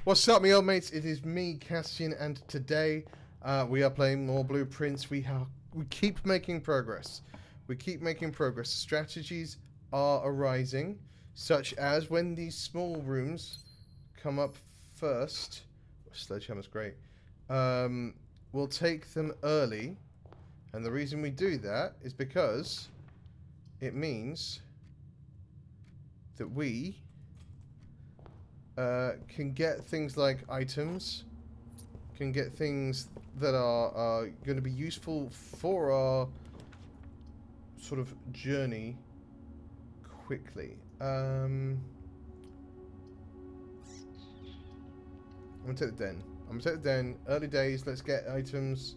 What's up, me old mates? It is me, Kastian, and today we are playing more Blueprints. We keep making progress. We keep making progress. Strategies are arising, such as when these small rooms come up first. Sledgehammer's great. We'll take them early, and the reason we do that is because it means that we can get things like items, can get things that are going to be useful for our sort of journey quickly. I'm going to take the den. I'm going to take the den. Early days, let's get items.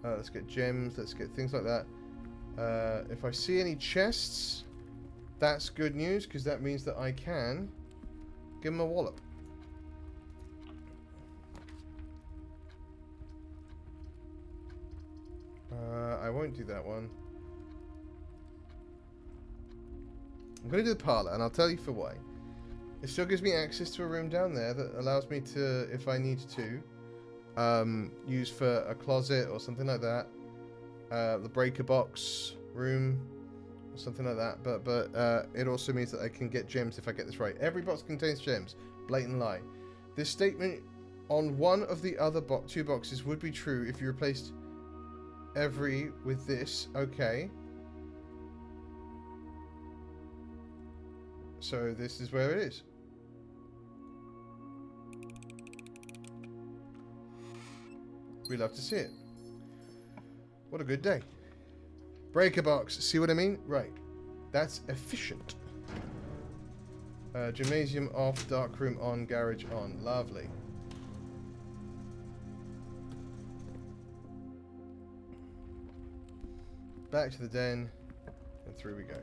Let's get gems. Let's get things like that. If I see any chests, that's good news, because that means that I can give him a wallop. I won't do that one. I'm going to do the parlour, and I'll tell you for why. It still gives me access to a room down there that allows me to, if I need to, use for a closet or something like that. The breaker box room or something like that. But it also means that I can get gems if I get this right. Every box contains gems. Blatant lie. This statement on one of the other two boxes would be true if you replaced every with this. Okay. So this is where it is. We love to see it. What a good day. Breaker box. See what I mean? Right. That's efficient. Gymnasium off, darkroom on, garage on. Lovely. Back to the den, and through we go.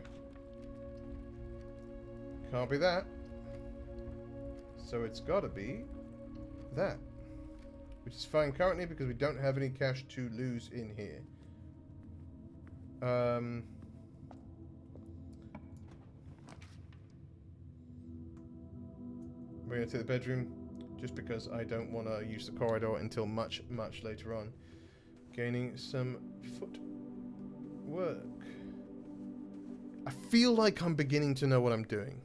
Can't be that. So it's gotta be that. Which is fine currently because we don't have any cash to lose in here. We're going to take the bedroom just because I don't want to use the corridor until much later on. Gaining some footwork. I feel like I'm beginning to know what I'm doing,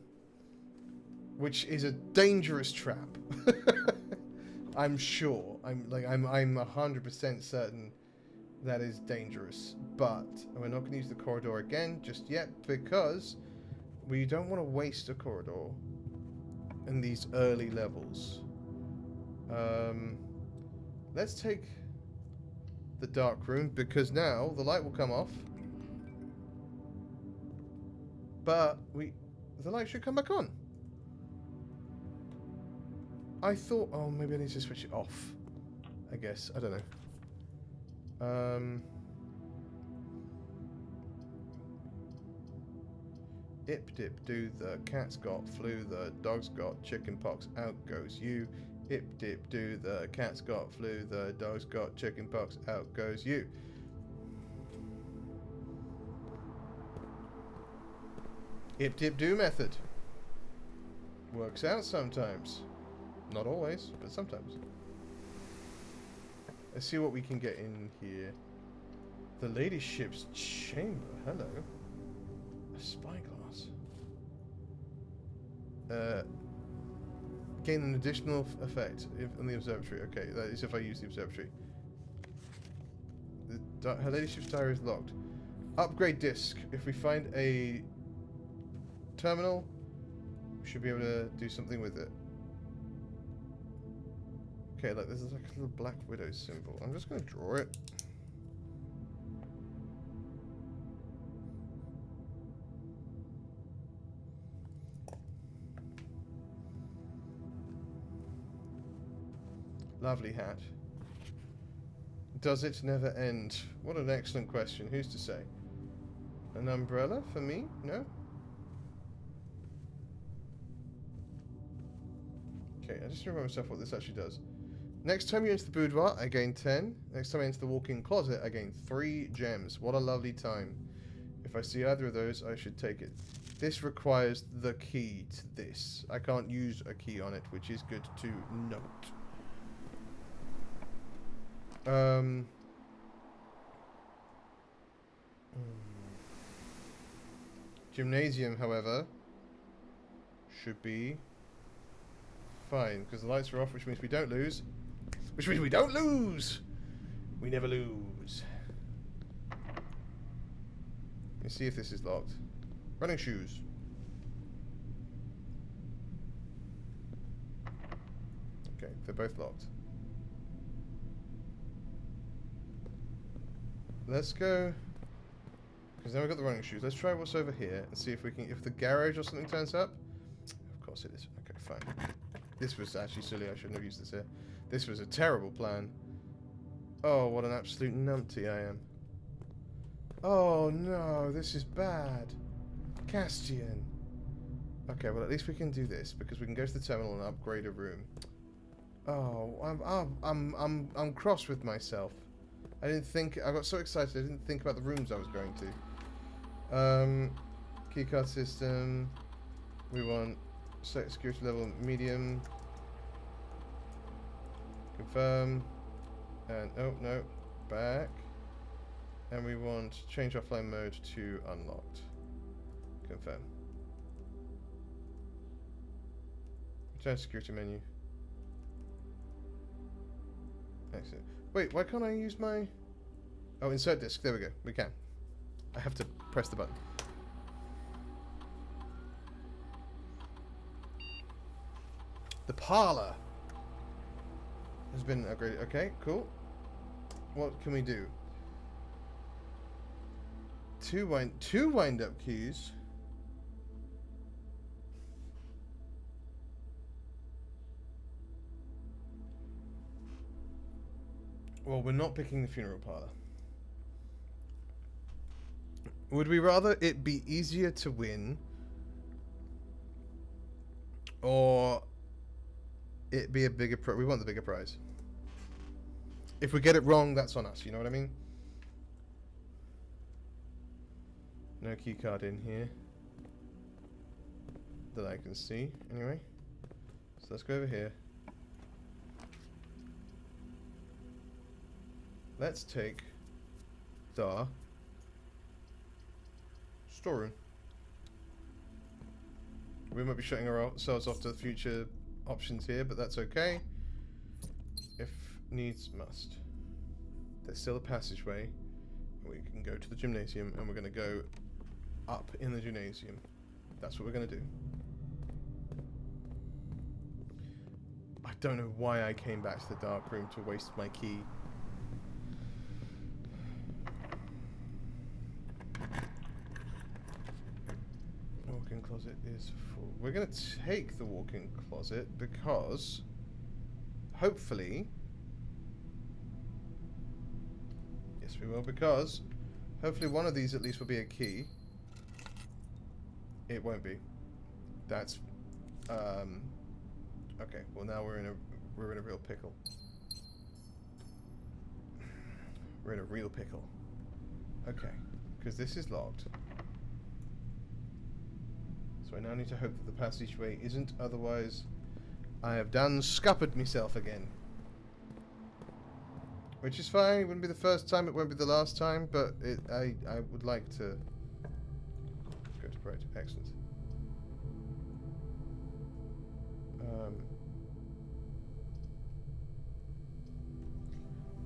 which is a dangerous trap. I'm sure. I'm 100% certain that is dangerous. But we're not going to use the corridor again just yet because we don't want to waste a corridor in these early levels. Let's take the dark room because now the light will come off. But the light should come back on. I thought, oh, maybe I need to switch it off. I guess. I don't know. Ip dip do, the cat's got flu, the dog's got chicken pox, out goes you. Ip dip do, the cat's got flu, the dog's got chicken pox, out goes you. Ip dip do method. Works out sometimes. Not always, but sometimes. Let's see what we can get in here. The ladyship's chamber. Hello. A spyglass. Gain an additional effect on the observatory. Okay, that is if I use the observatory. Her ladyship's diary is locked. Upgrade disc. If we find a terminal, we should be able to do something with it. Okay, look, this is like a little black widow symbol. I'm just going to draw it. Lovely hat. Does it never end? What an excellent question. Who's to say? An umbrella for me? No? Okay, I just remember myself what this actually does. Next time you enter the boudoir, I gain 10. Next time I enter the walk-in closet, I gain 3 gems. What a lovely time. If I see either of those, I should take it. This requires the key to this. I can't use a key on it, which is good to note. Gymnasium, however, should be fine, because the lights are off, which means we don't lose. Which means we don't lose! We never lose. Let's see if this is locked. Running shoes. Okay, they're both locked. Let's go, because now we've got the running shoes. Let's try what's over here and see if we can, if the garage or something turns up. Of course it is. Okay, fine. This was actually silly. I shouldn't have used this here. This was a terrible plan. Oh, what an absolute numpty I am. Oh no, this is bad. Kastian. Okay, well at least we can do this because we can go to the terminal and upgrade a room. Oh, I'm cross with myself. I didn't think. I got so excited. I didn't think about the rooms I was going to. Keycard system. We want security level medium. Confirm. And oh no, back. And we want change offline mode to unlocked. Confirm. Return to security menu. Excellent. Wait, why can't I use my... Oh, insert disk. There we go. We can. I have to press the button. The parlor has been upgraded. Okay, cool. What can we do? Two wind-up keys. Well, we're not picking the funeral parlor. Would we rather it be easier to win, or it be a bigger prize? We want the bigger prize. If we get it wrong, that's on us. You know what I mean? No key card in here that I can see. Anyway, so let's go over here. Let's take the storeroom. We might be shutting ourselves off to the future options here, but that's okay. If needs must. There's still a passageway. We can go to the gymnasium, and we're going to go up in the gymnasium. That's what we're going to do. I don't know why I came back to the dark room to waste my key. Walk-in closet is full. We're going to take the walk-in closet because hopefully... Yes, we will, because hopefully one of these at least will be a key. It won't be. That's okay. Well, now we're in a real pickle. We're in a real pickle. Okay, because this is locked. So I now need to hope that the passageway isn't. Otherwise, I have done scuppered myself again. Which is fine. It wouldn't be the first time. It won't be the last time. But I would like to go to break. Excellent.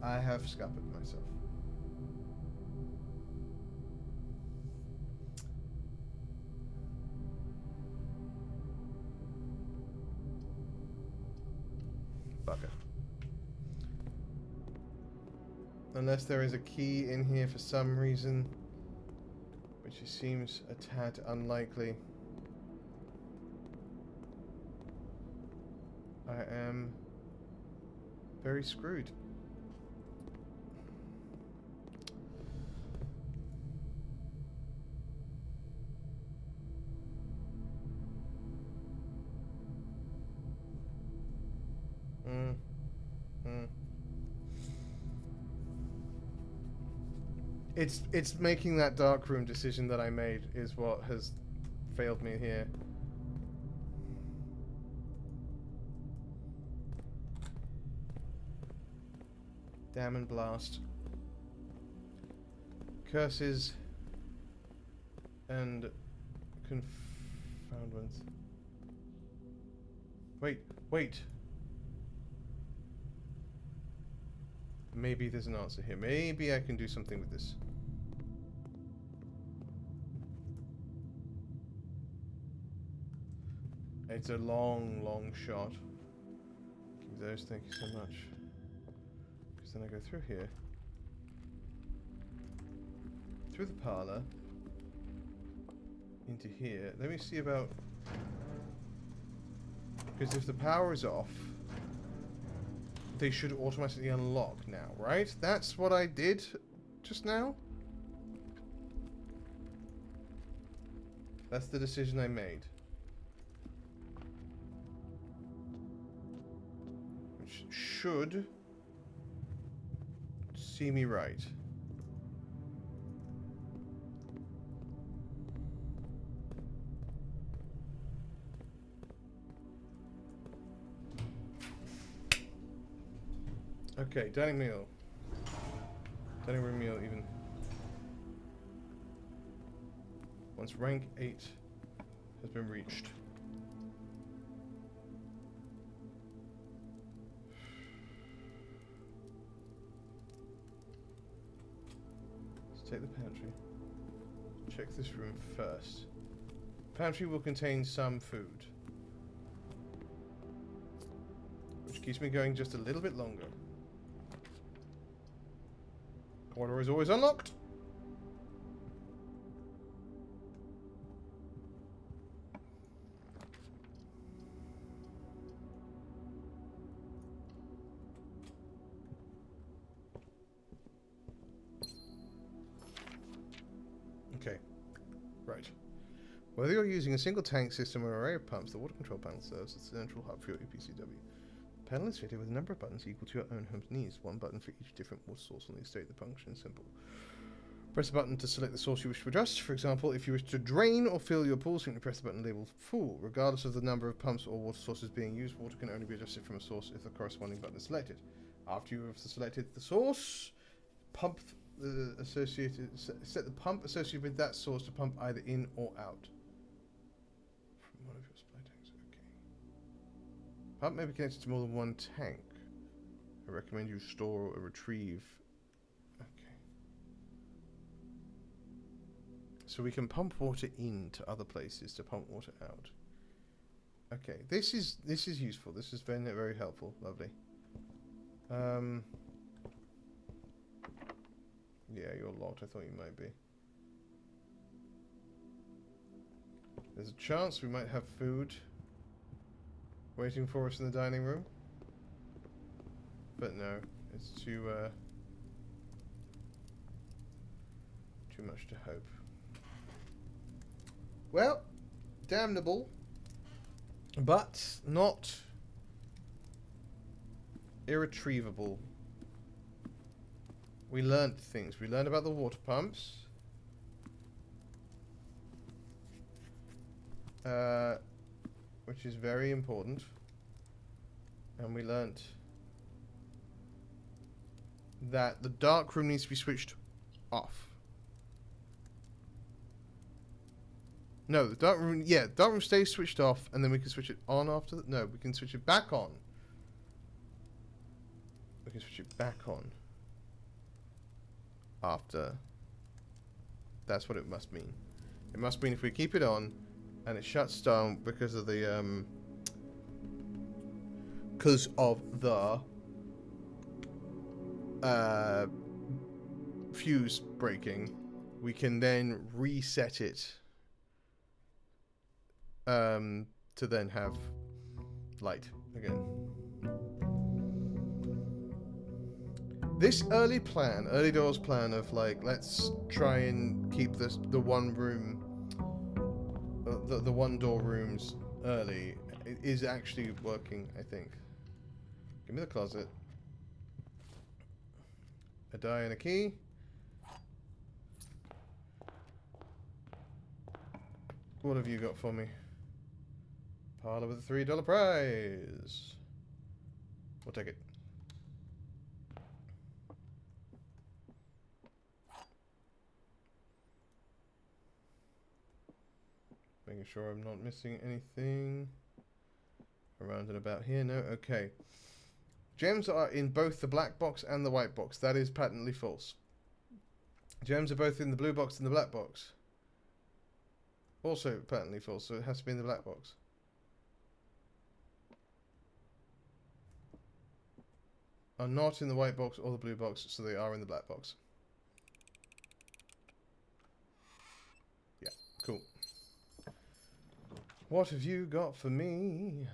I have scuppered myself. Bugger. Unless there is a key in here for some reason, which seems a tad unlikely. I am very screwed. It's making that dark room decision that I made is what has failed me here. Damn and blast. Curses and confoundments. Wait. Maybe there's an answer here. Maybe I can do something with this. It's a long shot. Give me those, thank you so much. Because then I go through here. Through the parlour. Into here. Let me see about... Because if the power is off, they should automatically unlock now, right? That's what I did just now? That's the decision I made. Which should see me right. Okay, dining meal. Dining room meal even. Once rank 8 has been reached. Let's take the pantry. Check this room first. Pantry will contain some food. Which keeps me going just a little bit longer. Corridor is always unlocked. Okay. Right. Whether you're using a single tank system or an array of pumps, the water control panel serves as the central hub for your EPCW. The panel is fitted with a number of buttons equal to your own home's needs. One button for each different water source on the estate. The function is simple. Press a button to select the source you wish to adjust. For example, if you wish to drain or fill your pool, simply press the button labeled full. Regardless of the number of pumps or water sources being used, water can only be adjusted from a source if the corresponding button is selected. After you have selected the source, pump set the pump associated with that source to pump either in or out. From one of your supply tanks. Okay. Pump may be connected to more than one tank. I recommend you store or retrieve. Okay. So we can pump water into other places to pump water out. Okay, this is useful. This is very, very helpful. Lovely. Yeah, you're locked. I thought you might be. There's a chance we might have food waiting for us in the dining room. But no, it's too much to hope. Well, damnable, but not irretrievable. We learned things. We learned about the water pumps. Which is very important. And we learned that the dark room needs to be switched off. No, the dark room, yeah, dark room stays switched off, and then we can switch it on after that. No, we can switch it back on. We can switch it back on after. That's what it must mean. It must mean if we keep it on, and it shuts down because of the fuse breaking, we can then reset it to then have light again. This early doors plan of like, let's try and keep the one room, the one door rooms early, is actually working, I think. Give me the closet. A die and a key. What have you got for me? Parlor with a $3 prize. We'll take it. Making sure I'm not missing anything around and about here. No, okay. Gems are in both the black box and the white box. That is patently false. Gems are both in the blue box and the black box. Also patently false, so it has to be in the black box. Are not in the white box or the blue box, so they are in the black box. Yeah, cool. What have you got for me?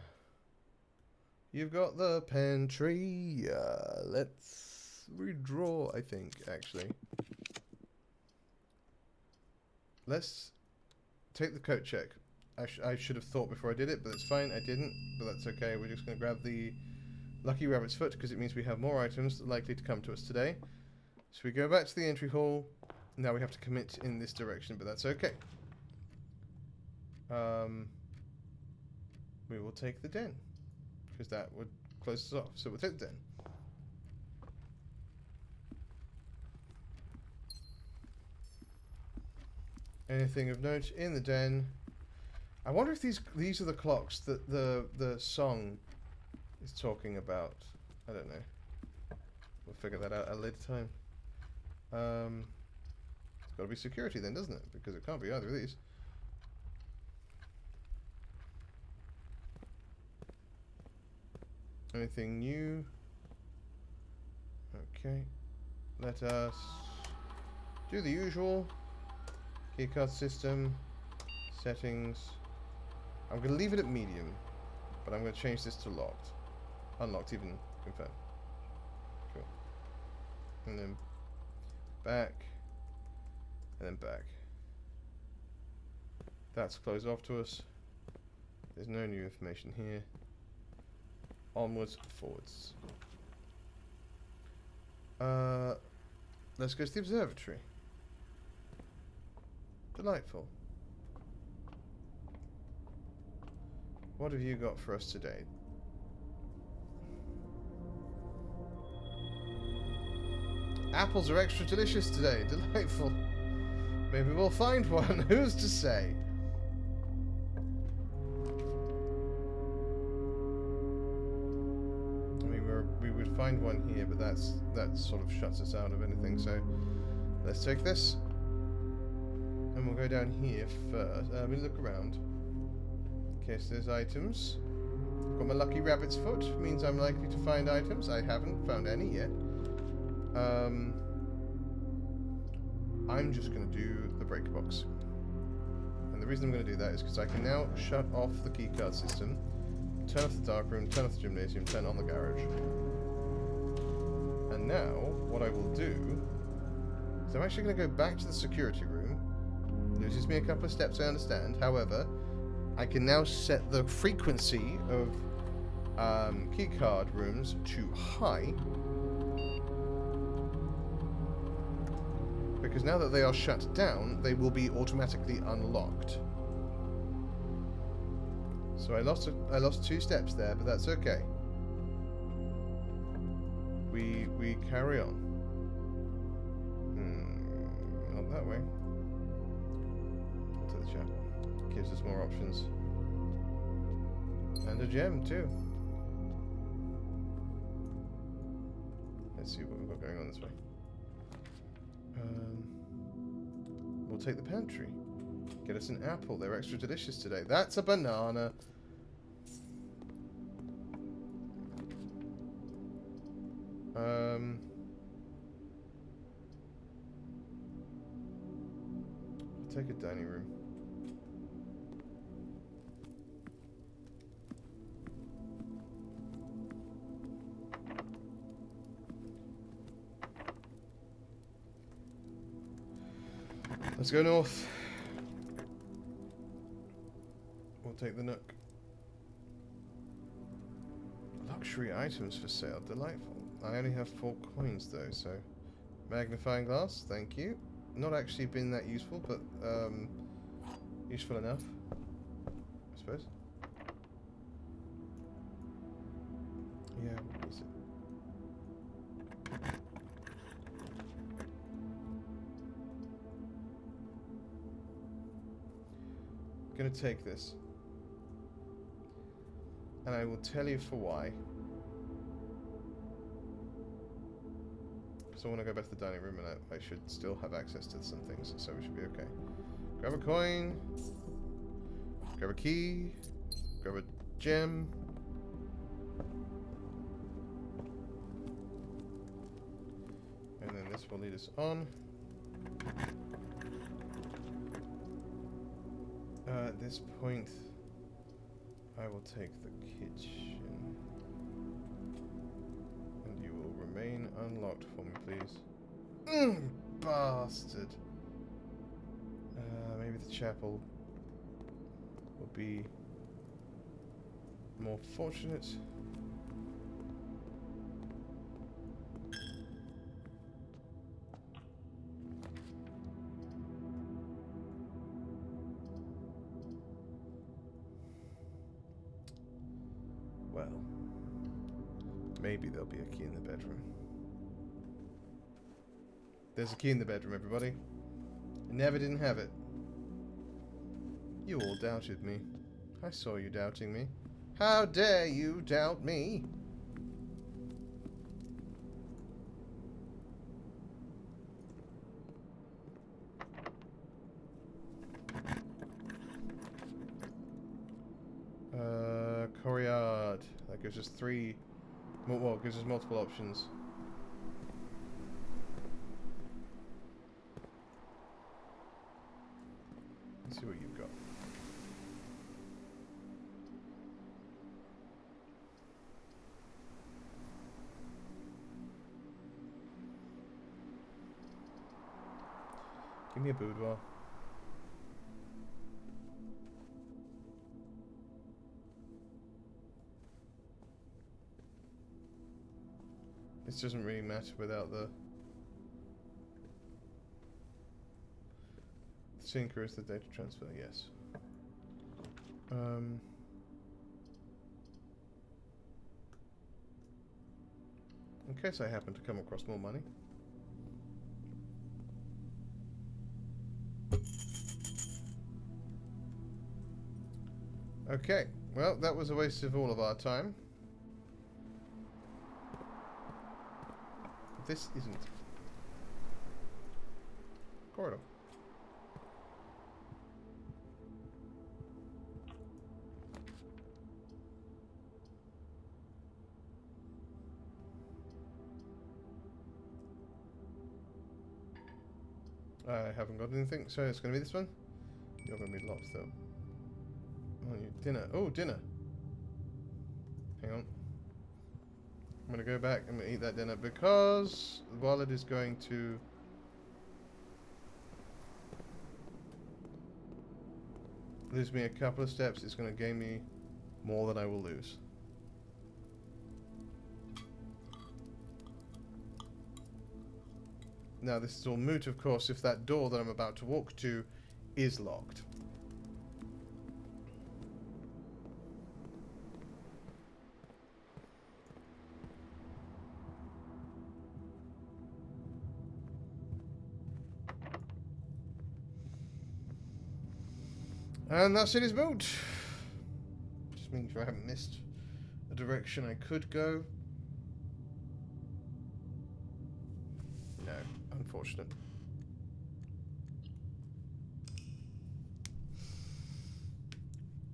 You've got the pantry. Let's redraw, I think, actually. Let's take the coat check. I should have thought before I did it, but it's fine. I didn't, but that's okay. We're just going to grab the Lucky Rabbit's Foot, because it means we have more items likely to come to us today. So we go back to the entry hall. Now we have to commit in this direction, but that's okay. We will take the den, because that would close us off. So we'll take the den. Anything of note in the den? I wonder if these are the clocks that the song is talking about. I don't know. We'll figure that out at a later time. It's got to be security then, doesn't it? Because it can't be either of these. Anything new? Okay. Let us do the usual. Keycard system. Settings. I'm going to leave it at medium. But I'm going to change this to locked. Unlocked, even confirm. Cool. And then back. And then back. That's closed off to us. There's no new information here. Onwards, forwards. Let's go to the observatory. Delightful. What have you got for us today? Apples are extra delicious today. Delightful. Maybe we'll find one. Who's to say? We would find one here, but that sort of shuts us out of anything. So let's take this, and we'll go down here first. We look around. Okay, so there's items. I've got my lucky rabbit's foot. Means I'm likely to find items. I haven't found any yet. I'm just going to do the breaker box, and the reason I'm going to do that is because I can now shut off the keycard system. Turn off the dark room, turn off the gymnasium, turn on the garage. And now, what I will do is I'm actually going to go back to the security room. Loses me a couple of steps, I understand. However, I can now set the frequency of keycard rooms to high. Because now that they are shut down, they will be automatically unlocked. So I lost 2 steps there, but that's okay. We carry on. Not that way. To the chapel. Gives us more options. And a gem too. Let's see what we've got going on this way. We'll take the pantry. Get us an apple. They're extra delicious today. That's a banana. I'll take a dining room. Let's go north. We'll take the nook. Luxury items for sale. Delightful. I only have 4 coins though, so... Magnifying glass, thank you. Not actually been that useful, but useful enough. suppose. Yeah, what is it? I'm gonna take this. And I will tell you for why. So I want to go back to the dining room and I should still have access to some things, so we should be okay. Grab a coin. Grab a key. Grab a gem. And then this will lead us on. At this point, I will take the kitchen. And you will remain unlocked for me, please. Bastard. Maybe the chapel will be more fortunate. Well, maybe there'll be a key in the bedroom. There's a key in the bedroom, everybody. I never didn't have it. You all doubted me. I saw you doubting me. How dare you doubt me? Courtyard. That gives us three. Well, gives us multiple options. Let's see what you've got. Give me a boudoir. This doesn't really matter without the sinker is the data transfer, yes. In case I happen to come across more money. Okay, well, that was a waste of all of our time. This isn't. Corridor. I haven't got anything, so it's going to be this one. You're going to be locked though. Oh, dinner. Oh, dinner. Hang on. I'm going to go back and eat that dinner because while it is going to lose me a couple of steps, it's going to gain me more than I will lose. Now this is all moot, of course, if that door that I'm about to walk to is locked. And that's it is moot. Just means I haven't missed a direction I could go. No, unfortunate.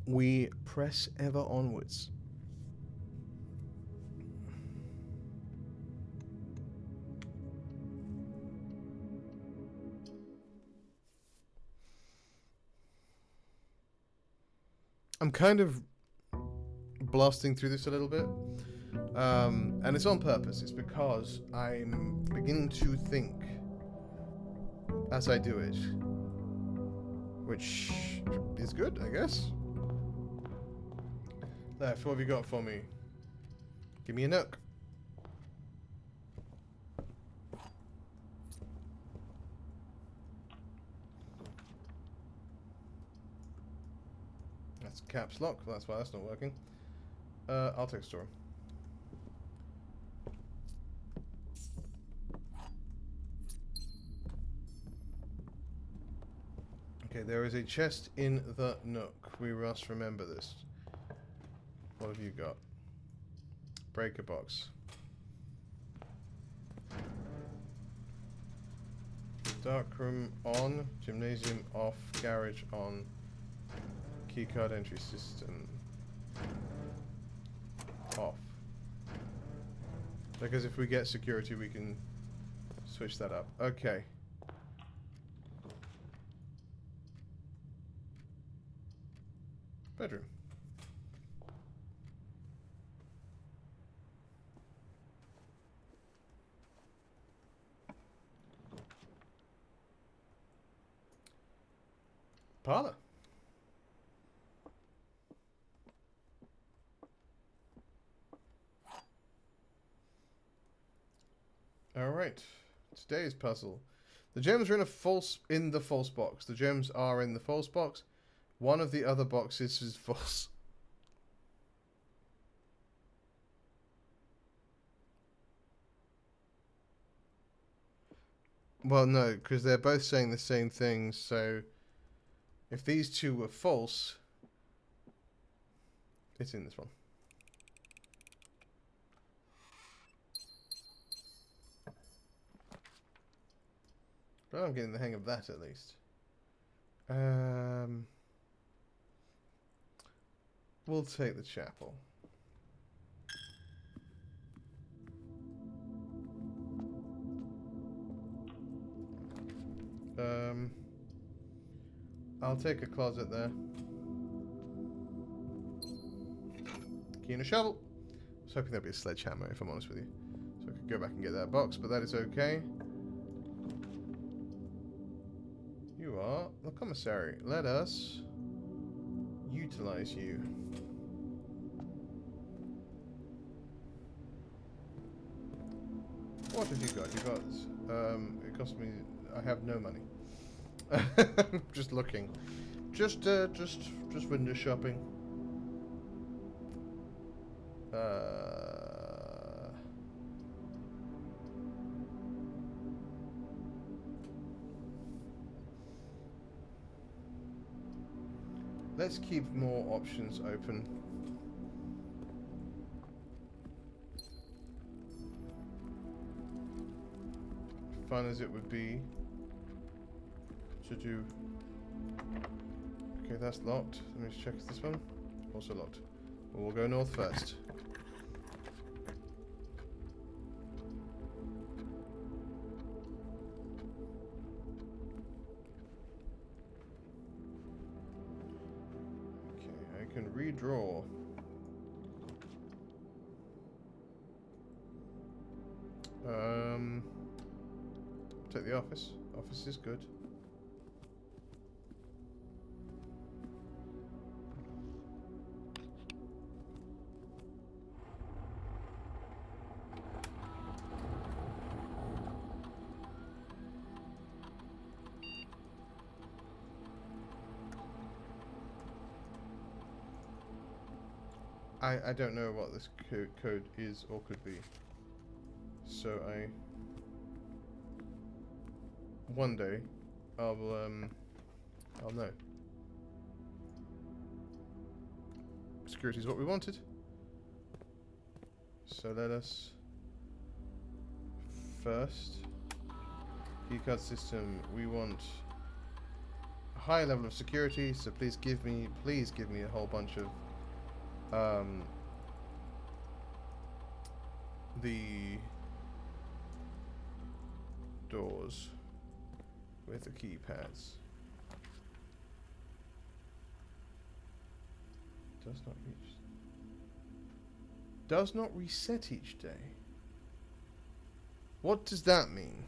We press ever onwards. I'm kind of blasting through this a little bit. And it's on purpose. It's because I'm beginning to think as I do it. Which is good, I guess. Left, what have you got for me? Give me a nook. That's Caps lock. That's why that's not working. I'll take a store. Okay, there is a chest in the nook. We must remember this. What have you got? Breaker box. Darkroom on. Gymnasium off. Garage on. Keycard entry system off. Because if we get security, we can switch that up. Okay. Bedroom. Parlor. All right. Today's puzzle. The gems are in the false box. The gems are in the false box. One of the other boxes is false. Well, no, because they're both saying the same thing, so if these two were false, it's in this one. But I'm getting the hang of that at least. We'll take the chapel. I'll take a closet there. Key and a shovel. I was hoping there'd be a sledgehammer, if I'm honest with you. So I could go back and get that box, but that is okay. You are the commissary. Let us utilize you. What have you got? You got, it cost me, I have no money. Just looking. Just window shopping. Let's keep more options open. Fun as it would be to do. Okay, that's locked. Let me just check this one. Also locked. Well, we'll go north first. Okay, I can redraw. Take the office. Office is good. I don't know what this code is or could be. So one day I'll know. Security is what we wanted. So let us first keycard system. We want a high level of security. So please give me a whole bunch of the doors with the keypads. Does not reset each day. What does that mean?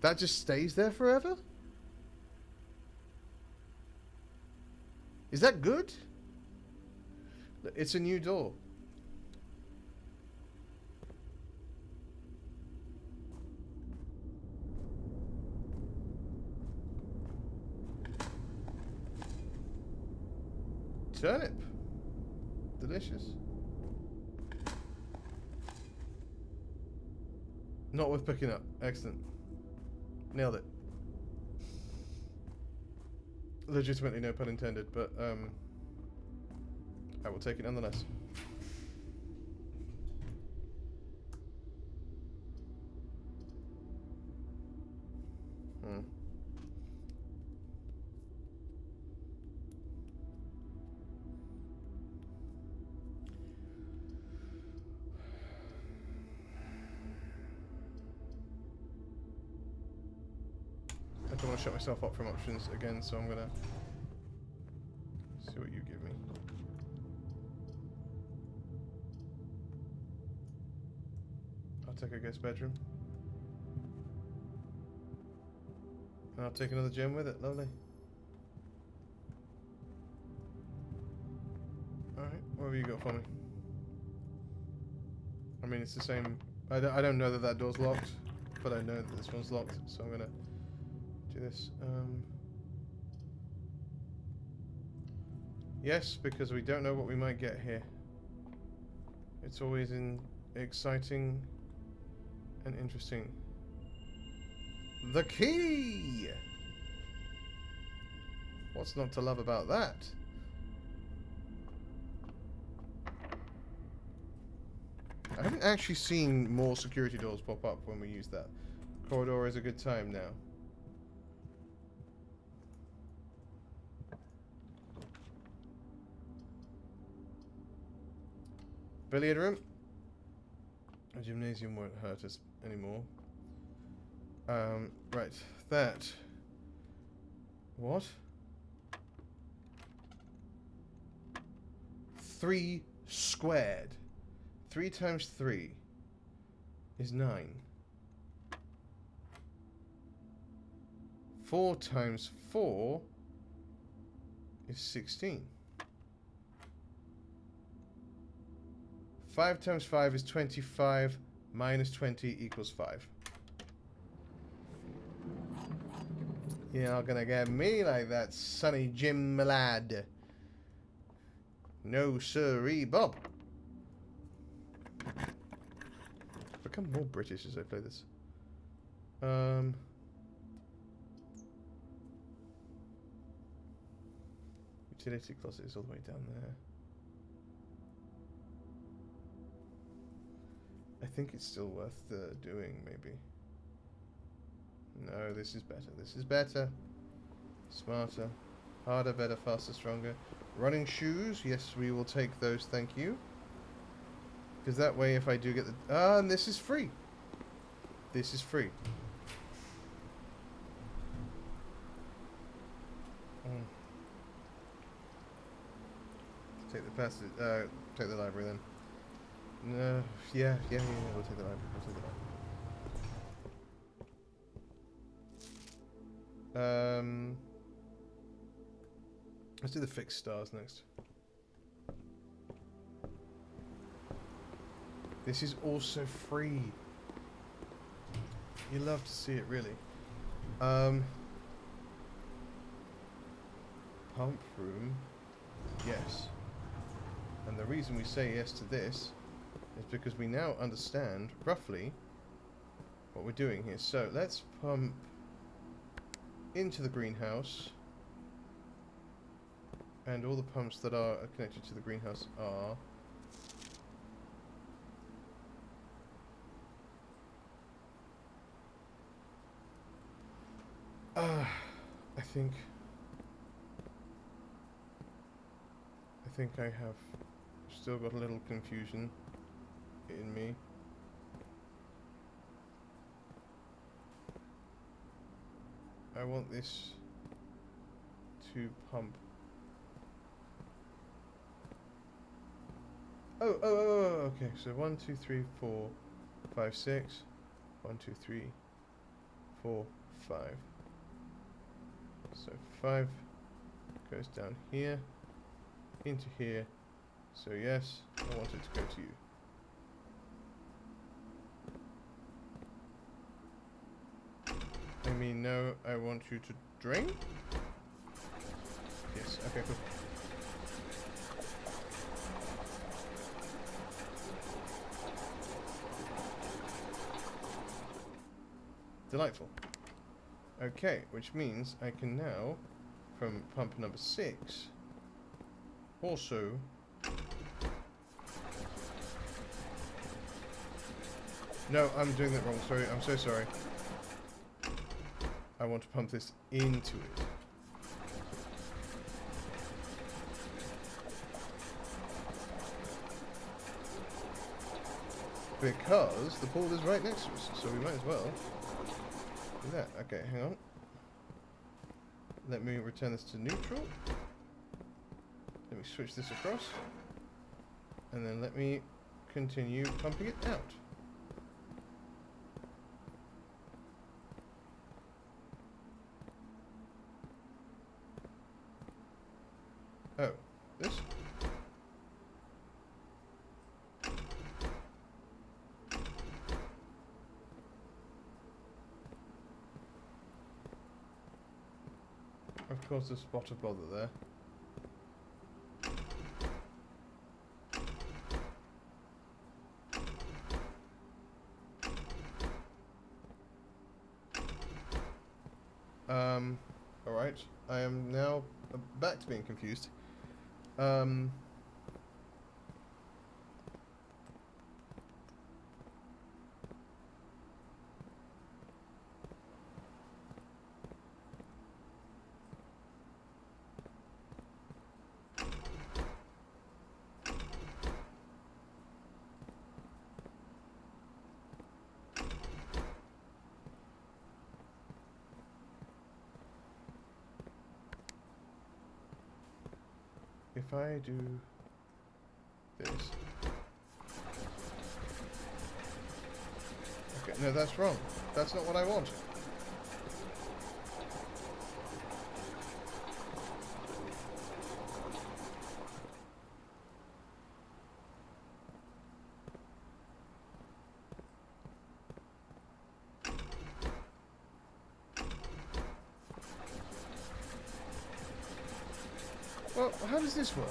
That just stays there forever? Is that good? It's a new door. turnip. Delicious. Not worth picking up. Excellent. Nailed it. Legitimately, no pun intended, but I will take it nonetheless. I don't want to shut myself up from options again, so I'm gonna see what you give me. I'll take a guest bedroom. And I'll take another gem with it. Lovely. Alright, what have you got for me? I mean, it's the same. I don't know that that door's locked, but I know that this one's locked, so I'm gonna do this. Yes, because we don't know what we might get here. It's always exciting and interesting. The key! What's not to love about that? I haven't actually seen more security doors pop up when we use that. Corridor is a good time now. Billiard room. A gymnasium won't hurt us anymore. Right. That. What? 3 squared. 3 times 3 is 9. 4 times 4 is 16. 5 times 5 is 25, minus 20 equals 5. You're not gonna get me like that, Sonny Jim lad. No sirree, Bob. Become more British as I play this. Utility closet is all the way down there. I think it's still worth doing, maybe. No, this is better. This is better. Smarter. Harder, better, faster, stronger. Running shoes. Yes, we will take those, thank you. Because that way, if I do get the... Ah, and this is free. This is free. Take the passage... take the library, then. No, yeah, we'll take the library. We'll take the library. Let's do the fixed stars next. This is also free. You love to see it, really. Pump room, yes. And the reason we say yes to this is because we now understand roughly what we're doing here. So let's pump into the greenhouse, and all the pumps that are connected to the greenhouse are I think I have still got a little confusion in me. I want this to pump. Oh, okay. So 1, 2, 3, 4, 5, 6. 1, 2, 3, 4, 5. So 5 goes down here, into here. So yes, I want it to go to you. I mean, no, I want you to drink? Yes, okay, cool. Delightful. Okay, which means I can now, from pump number 6, also no, I'm doing that wrong. Sorry, I'm so sorry. I want to pump this into it. Because the pool is right next to us, so we might as well do that. Okay, hang on. Let me return this to neutral. Let me switch this across. And then let me continue pumping it out. Oh, this? Of course, a spot of bother there. Alright. I am now back to being confused. If I do this. Okay, no, that's wrong. That's not what I wanted. Well, how does this work?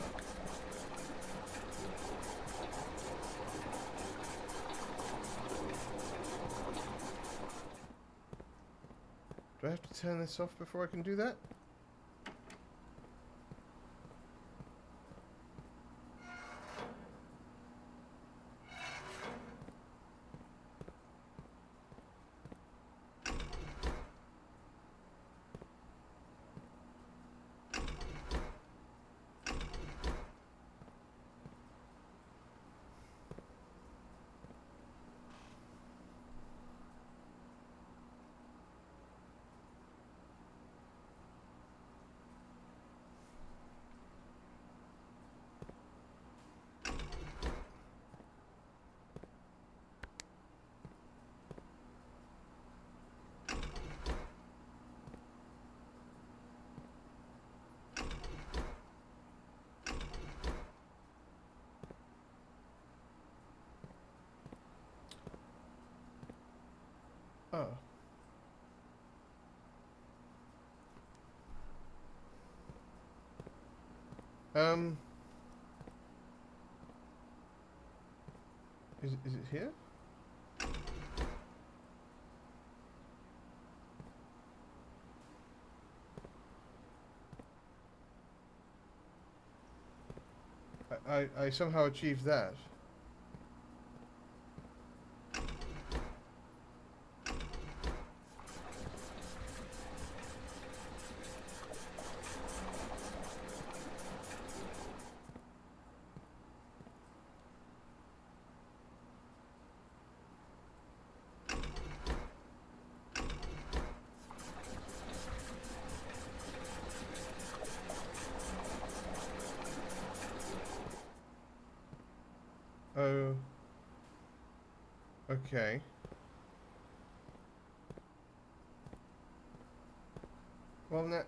Do I have to turn this off before I can do that? Oh. Is it here? I somehow achieved that. Oh. Okay. Well, now...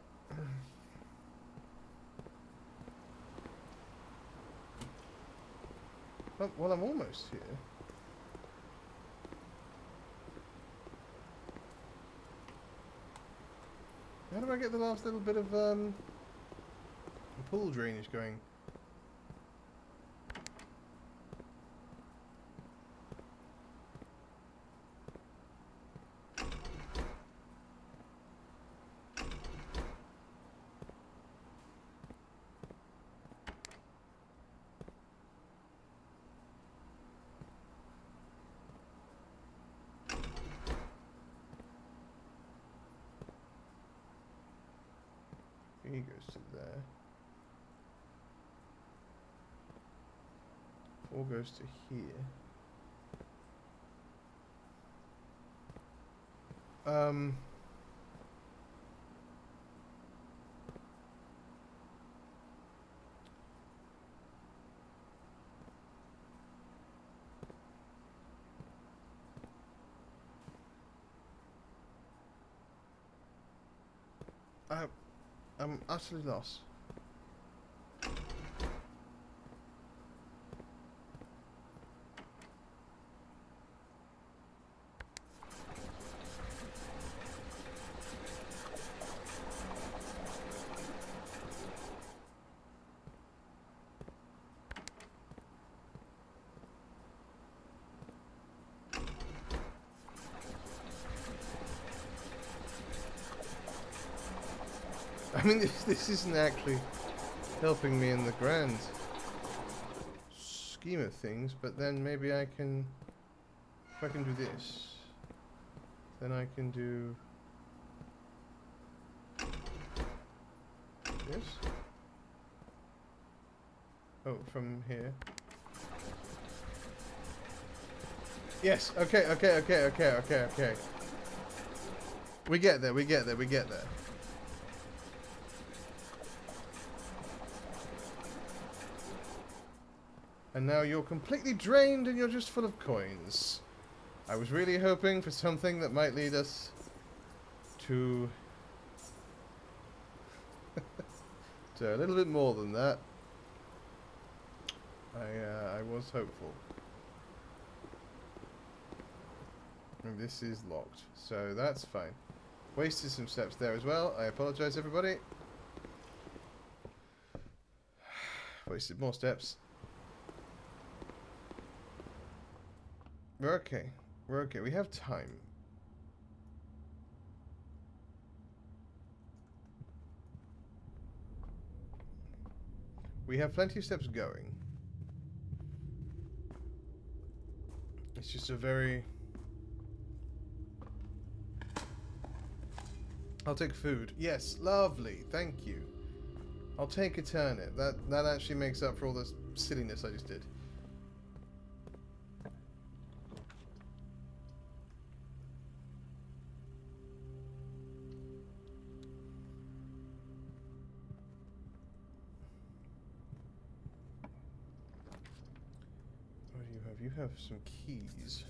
well, I'm almost here. How do I get the last little bit of pool drainage going? goes to there. 4 goes to here. I'm utterly lost. I mean, this isn't actually helping me in the grand scheme of things, but then maybe I can, if I can do this, then I can do this. Oh, from here. Yes, okay. We get there. And now you're completely drained and you're just full of coins. I was really hoping for something that might lead us to... to a little bit more than that. I was hopeful. And this is locked, so that's fine. Wasted some steps there as well. I apologize, everybody. Wasted more steps. We're okay. We're okay. We have time. We have plenty of steps going. It's just a very... I'll take food. Yes, lovely. Thank you. I'll take a turnip. That actually makes up for all the silliness I just did. What do you have? You have some keys.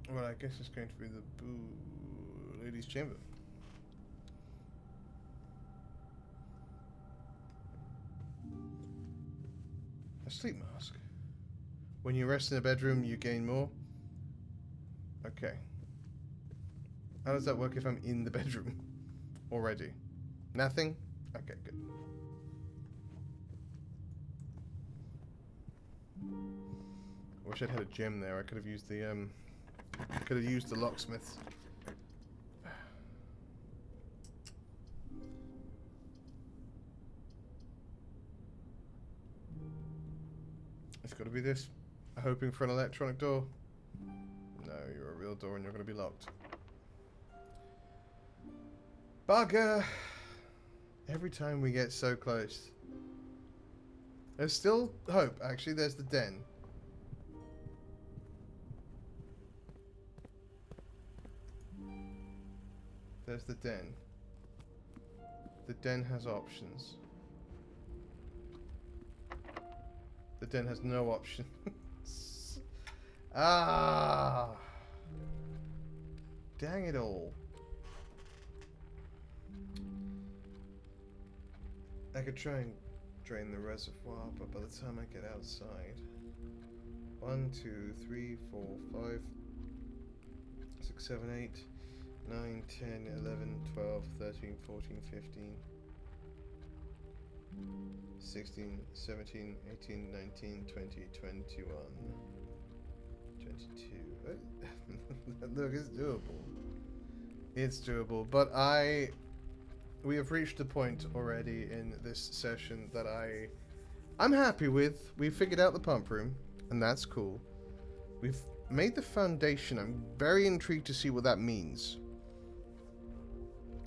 Well, I guess it's going to be the ladies' chamber. A sleep mask. When you rest in a bedroom, you gain more. Okay. How does that work if I'm in the bedroom already? Nothing? Okay, good. I wish I'd had a gem there. I could have used the locksmith. It's got to be this. Hoping for an electronic door. No, you're a real door and you're going to be locked. Bugger! Every time we get so close. There's still hope. Actually, there's the den. There's the den. The den has options. The den has no options. Ah! Dang it all. I could try and drain the reservoir, but by the time I get outside... 1, 2, 3, 4, 5, 6, 7, 8... 9, 10, 11, 12, 13, 14, 15, 16, 17, 18, 19, 20, 21, 22. Look, it's doable. It's doable, but we have reached a point already in this session that I'm happy with. We've figured out the pump room, and that's cool. made the foundation. I'm very intrigued to see what that means.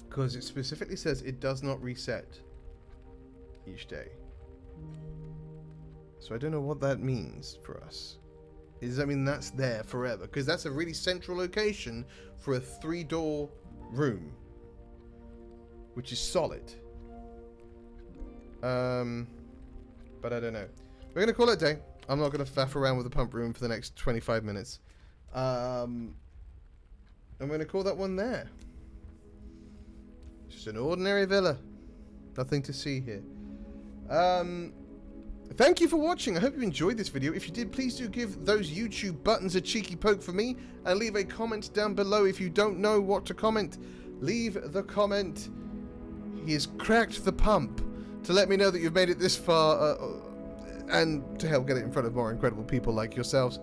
Because it specifically says it does not reset each day. So I don't know what that means for us. Does that mean that's there forever? Because that's a really central location for a 3-door room. Which is solid. But I don't know. We're going to call it a day. I'm not going to faff around with the pump room for the next 25 minutes. I'm going to call that one there. Just an ordinary villa. Nothing to see here. Thank you for watching. I hope you enjoyed this video. If you did, please do give those YouTube buttons a cheeky poke for me. And leave a comment down below if you don't know what to comment. Leave the comment. He has cracked the pump to let me know that you've made it this far. And to help get it in front of more incredible people like yourselves.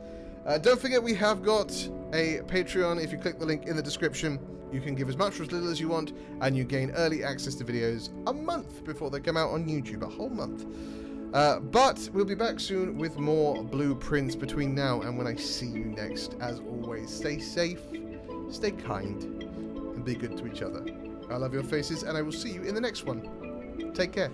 Don't forget we have got a Patreon. If you click the link in the description, you can give as much or as little as you want, and you gain early access to videos a month before they come out on YouTube, a whole month. But we'll be back soon with more blueprints between now and when I see you next. As always, stay safe, stay kind, and be good to each other. I love your faces, and I will see you in the next one. Take care.